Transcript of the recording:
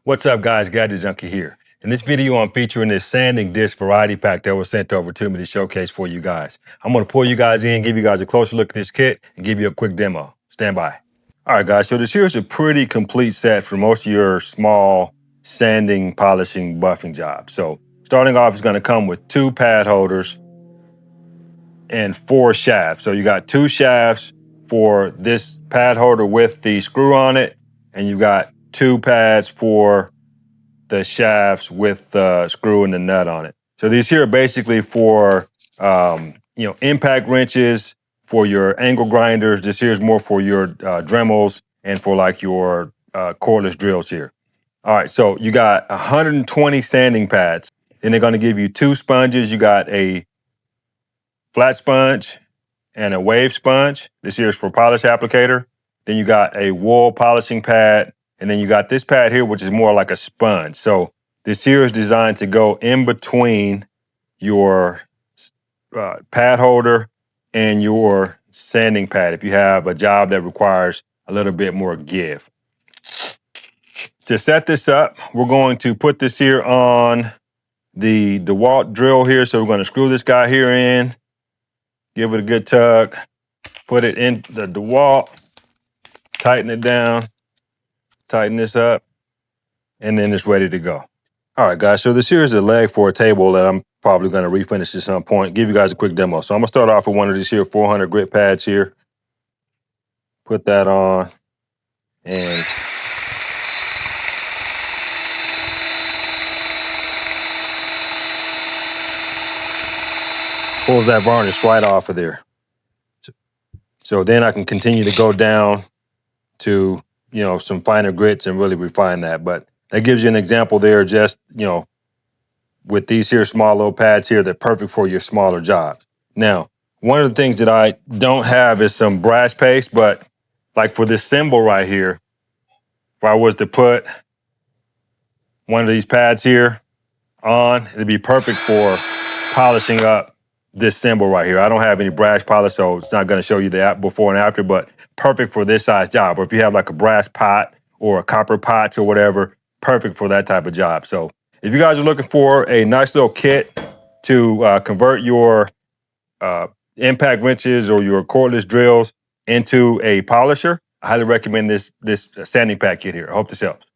What's up, guys? Gadget Junkie here. In this video, I'm featuring this sanding disc variety pack that was sent over to me to showcase for you guys. I'm going to pull you guys in, give you guys a closer look at this kit, and give you a quick demo. Stand by. All right, guys, so this here is a pretty complete set for most of your small sanding, polishing, buffing jobs. So starting off, it's going to come with 2 pad holders and 4 shafts. So you got 2 shafts for this pad holder with the screw on it, and you got 2 pads for the shafts with the screw and the nut on it. So these here are basically for impact wrenches, for your angle grinders. This here is more for your Dremels and for like your cordless drills here. All right, so you got 120 sanding pads. Then they're going to give you 2 sponges. You got a flat sponge and a wave sponge. This here is for polish applicator. Then you got a wool polishing pad. And then you got this pad here, which is more like a sponge. So this here is designed to go in between your pad holder and your sanding pad if you have a job that requires a little bit more give. To set this up, we're going to put this here on the DeWalt drill here. So we're going to screw this guy here in, give it a good tug, put it in the DeWalt, tighten it down, tighten this up, and then it's ready to go. All right, guys, so this here is a leg for a table that I'm probably going to refinish at some point. Give you guys a quick demo. So I'm going to start off with one of these here 400 grit pads here. Put that on and pulls that varnish right off of there. So then I can continue to go down to, some finer grits and really refine that. But that gives you an example there, just, with these here small little pads here, they're perfect for your smaller jobs. Now, one of the things that I don't have is some brass paste, but like for this symbol right here, if I was to put one of these pads here on, it'd be perfect for polishing up this symbol right here. I don't have any brass polish, so it's not going to show you the before and after, but perfect for this size job. Or if you have like a brass pot or a copper pots or whatever, perfect for that type of job. So if you guys are looking for a nice little kit to convert your impact wrenches or your cordless drills into a polisher, I highly recommend this sanding pack kit here. I hope this helps.